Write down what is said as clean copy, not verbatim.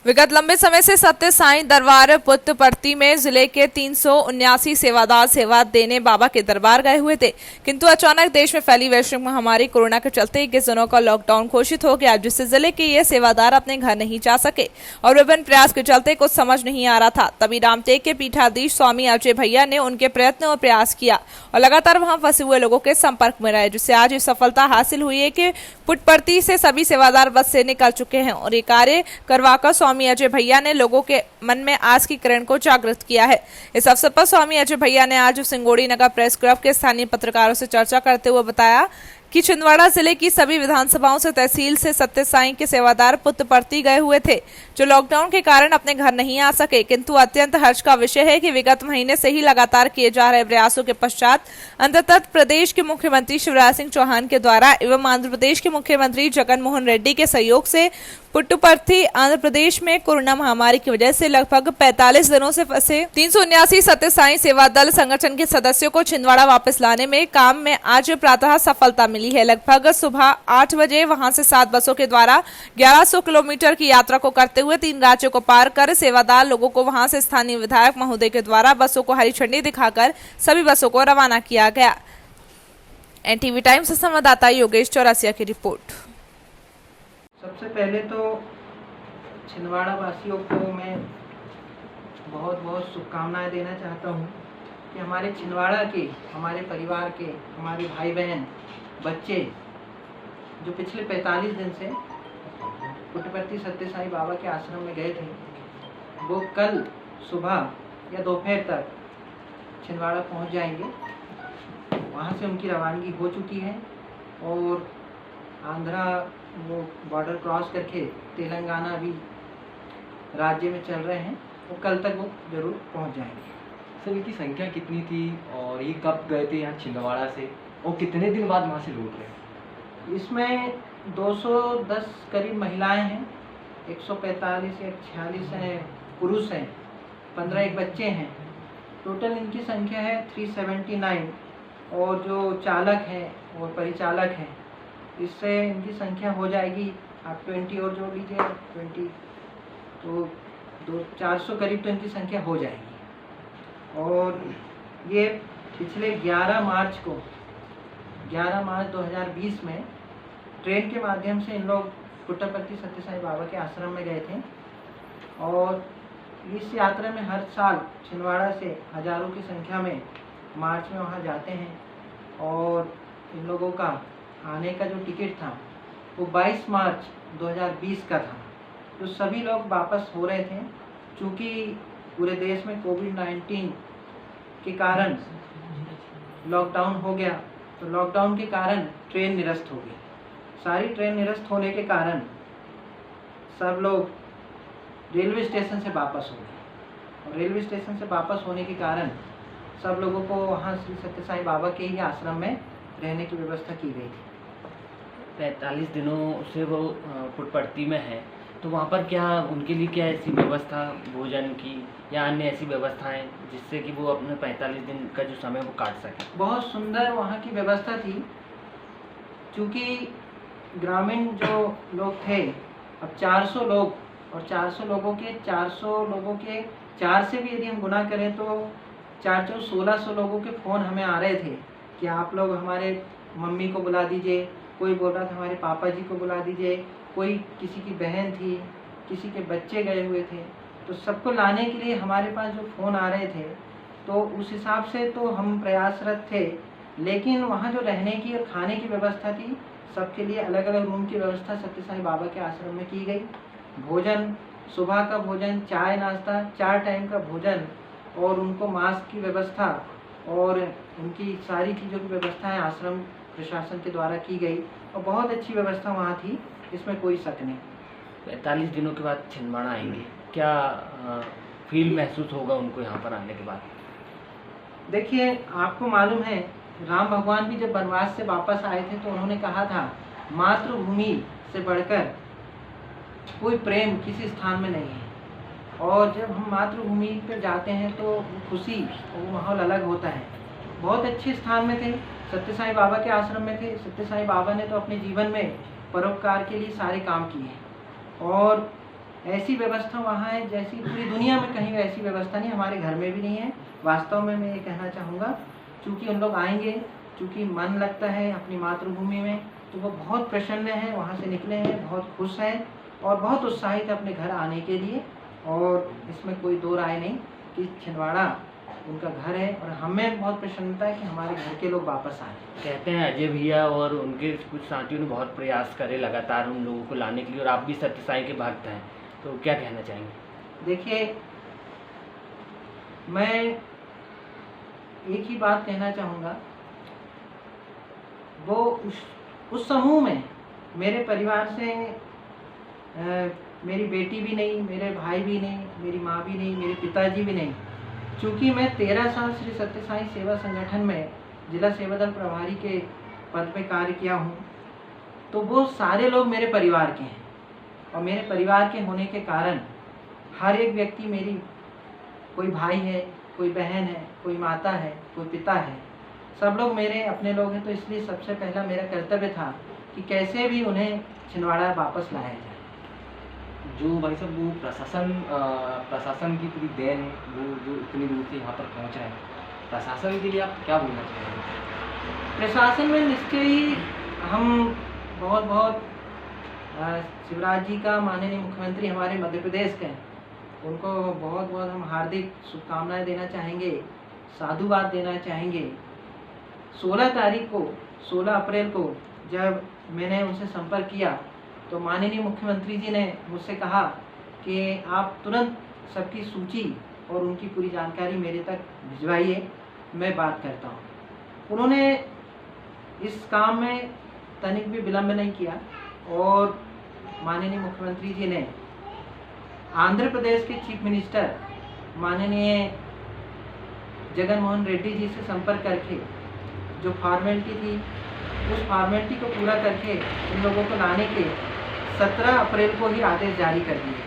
विगत लंबे समय से सत्य साईं दरबार पुट्टपर्ती में जिले के 379 सेवादार सेवा देने बाबा के दरबार गए हुए थे, किंतु अचानक देश में फैली वैश्विक महामारी कोरोना के चलते 21 दिनों का लॉकडाउन घोषित हो गया, जिससे जिले के ये सेवादार अपने घर नहीं जा सके और विभिन्न प्रयास के चलते कुछ समझ नहीं आ रहा था। तभी रामटेक के पीठाधीश स्वामी अजय भैया ने उनके प्रयत्न और प्रयास किया और लगातार वहां फंसे हुए लोगों के संपर्क में रहे, जिससे आज ये सफलता हासिल हुई है कि पुट्टपर्ती से सभी सेवादार बस से निकल चुके हैं और ये कार्य करवाकर स्वामी अजय भैया ने लोगों के मन में आज की किरण को जागृत किया है। इस अवसर पर स्वामी अजय भैया ने आज सिंगोड़ी नगर प्रेस क्लब के स्थानीय पत्रकारों से चर्चा करते हुए बताया कि छिंदवाड़ा जिले की सभी विधानसभाओं से तहसील से सत्य साईं के सेवादार पुट्टपर्ती गए हुए थे, जो लॉकडाउन के कारण अपने घर नहीं आ सके। किंतु अत्यंत हर्ष का विषय है कि विगत महीने से ही लगातार किए जा रहे प्रयासों के पश्चात अंततः प्रदेश के मुख्यमंत्री शिवराज सिंह चौहान के द्वारा एवं आंध्र प्रदेश के मुख्यमंत्री जगन मोहन रेड्डी के सहयोग से पुट्टपर्थी आंध्र प्रदेश में कोरोना महामारी की वजह से लगभग 45 दिनों से फंसे 379 सत्य साईं सेवा दल संगठन के सदस्यों को छिंदवाड़ा वापस लाने में काम में आज प्रातः सफलता मिली है। लगभग सुबह 8 बजे वहां से 7 बसों के द्वारा 1100 किलोमीटर की यात्रा को करते हुए 3 राज्यों को पार कर सेवादार लोगों को वहां से स्थानीय विधायक महोदय के द्वारा बसों को हरी झंडी दिखाकर सभी बसों को रवाना किया गया। एनटीवी टाइम्स से संवाददाता योगेश चौरसिया की रिपोर्ट। सबसे पहले तो छिंदवाड़ा वासियों को मैं बहुत बहुत शुभकामनाएं देना चाहता हूं कि हमारे छिंदवाड़ा के, हमारे परिवार के, हमारे भाई बहन, बच्चे जो पिछले 45 दिन से पुट्टपर्ती सत्य साईं बाबा के आश्रम में गए थे, वो कल सुबह या दोपहर तक छिंदवाड़ा पहुंच जाएंगे। वहां से उनकी रवानगी हो चुकी है और आंध्रा वो बॉर्डर क्रॉस करके तेलंगाना भी राज्य में चल रहे हैं, वो कल तक वो जरूर पहुंच जाएंगे। सर, इनकी संख्या कितनी थी और ये कब गए थे यहाँ छिंदवाड़ा से और कितने दिन बाद वहाँ से लौट रहे? इसमें 210 करीब महिलाएं हैं, 145 या 46 हैं पुरुष हैं, 15 एक बच्चे हैं। टोटल इनकी संख्या है 379 और जो चालक हैं और परिचालक हैं, इससे इनकी संख्या हो जाएगी। आप 20 और जोड़ लीजिए, 20 तो 400 करीब तो इनकी संख्या हो जाएगी। और ये पिछले 11 मार्च 2020 में ट्रेन के माध्यम से इन लोग पुट्टपर्ती सत्य साईं बाबा के आश्रम में गए थे और इस यात्रा में हर साल छिंदवाड़ा से हजारों की संख्या में मार्च में वहाँ जाते हैं और इन लोगों का आने का जो टिकट था वो 22 मार्च 2020 का था। तो सभी लोग वापस हो रहे थे, क्योंकि पूरे देश में कोविड-19 के कारण लॉकडाउन हो गया, तो लॉकडाउन के कारण ट्रेन निरस्त हो गई। सारी ट्रेन निरस्त होने के कारण सब लोग रेलवे स्टेशन से वापस हो गए और रेलवे स्टेशन से वापस होने के कारण सब लोगों को वहाँ श्री सत्य साईं बाबा के ही आश्रम में रहने की व्यवस्था की गई थी। 45 दिनों से वो पुट्टपर्ती में है, तो वहाँ पर क्या उनके लिए क्या ऐसी व्यवस्था भोजन की या अन्य ऐसी व्यवस्थाएं जिससे कि वो अपने 45 दिन का जो समय वो काट सके? बहुत सुंदर वहाँ की व्यवस्था थी, क्योंकि ग्रामीण जो लोग थे, अब 400 लोग और 400 लोगों के 4 से भी यदि हम गुना करें तो 4 4 1600 लोगों के फ़ोन हमें आ रहे थे कि आप लोग हमारे मम्मी को बुला दीजिए, कोई बोल रहा था हमारे पापा जी को बुला दीजिए, कोई किसी की बहन थी, किसी के बच्चे गए हुए थे, तो सबको लाने के लिए हमारे पास जो फ़ोन आ रहे थे, तो उस हिसाब से तो हम प्रयासरत थे। लेकिन वहाँ जो रहने की और खाने की व्यवस्था थी, सबके लिए अलग अलग रूम की व्यवस्था सत्य साईं बाबा के आश्रम में की गई। भोजन, सुबह का भोजन, चाय नाश्ता, 4 टाइम का भोजन और उनको मास्क की व्यवस्था और उनकी सारी चीज़ों की व्यवस्थाएं आश्रम प्रशासन के द्वारा की गई और बहुत अच्छी व्यवस्था वहाँ थी, इसमें कोई शक नहीं। 45 दिनों के बाद छिंदवाड़ा आएंगे, क्या फील महसूस होगा उनको यहाँ पर आने के बाद? देखिए, आपको मालूम है राम भगवान भी जब वनवास से वापस आए थे तो उन्होंने कहा था मातृभूमि से बढ़कर कोई प्रेम किसी स्थान में नहीं है। और जब हम मातृभूमि पर जाते हैं तो खुशी और वो माहौल अलग होता है। बहुत अच्छे स्थान में थे, सत्य साईं बाबा के आश्रम में थे। सत्य साईं बाबा ने तो अपने जीवन में परोपकार के लिए सारे काम किए और ऐसी व्यवस्था वहाँ है जैसी पूरी दुनिया में कहीं ऐसी व्यवस्था नहीं, हमारे घर में भी नहीं है। वास्तव में मैं ये कहना चाहूँगा, चूँकि उन लोग आएंगे, चूँकि मन लगता है अपनी मातृभूमि में, तो वो बहुत प्रसन्न हैं, वहाँ से निकले हैं, बहुत खुश हैं और बहुत उत्साहित है अपने घर आने के लिए। और इसमें कोई दो राय नहीं कि छिंदवाड़ा उनका घर है और हमें बहुत प्रसन्नता है कि हमारे घर के लोग वापस आए। कहते हैं अजय भैया और उनके कुछ साथियों ने बहुत प्रयास करे लगातार उन लोगों को लाने के लिए, और आप भी सत्य साई के भक्त हैं, तो क्या कहना चाहेंगे? देखिए, मैं एक ही बात कहना चाहूँगा, वो उस समूह में मेरे परिवार से मेरी बेटी भी नहीं, मेरे भाई भी नहीं, मेरी माँ भी नहीं, मेरे पिताजी भी नहीं। चूँकि मैं 13 साल श्री सत्य साई सेवा संगठन में जिला सेवा दल प्रभारी के पद पे कार्य किया हूँ, तो वो सारे लोग मेरे परिवार के हैं और मेरे परिवार के होने के कारण हर एक व्यक्ति मेरी, कोई भाई है, कोई बहन है, कोई माता है, कोई पिता है, सब लोग मेरे अपने लोग हैं। तो इसलिए सबसे पहला मेरा कर्तव्य था कि कैसे भी उन्हें छिंदवाड़ा वापस लाया जाए। जो भाई साहब वो प्रशासन की पूरी देन है, वो जो इतनी दूर से यहाँ पर पहुँचा है, प्रशासन के लिए आप क्या बोलना चाहेंगे? प्रशासन में निश्चय ही हम बहुत बहुत शिवराज जी का, माननीय मुख्यमंत्री हमारे मध्य प्रदेश के, उनको बहुत बहुत हम हार्दिक शुभकामनाएं देना चाहेंगे, साधुवाद देना चाहेंगे। 16 अप्रैल को जब मैंने उनसे संपर्क किया तो माननीय मुख्यमंत्री जी ने मुझसे कहा कि आप तुरंत सबकी सूची और उनकी पूरी जानकारी मेरे तक भिजवाइए, मैं बात करता हूँ। उन्होंने इस काम में तनिक भी विलम्ब नहीं किया और माननीय मुख्यमंत्री जी ने आंध्र प्रदेश के चीफ मिनिस्टर माननीय जगन मोहन रेड्डी जी से संपर्क करके जो फॉर्मेलिटी थी, उस फॉर्मेलिटी को पूरा करके इन लोगों को लाने के 17 अप्रैल को ही आदेश जारी कर दिए।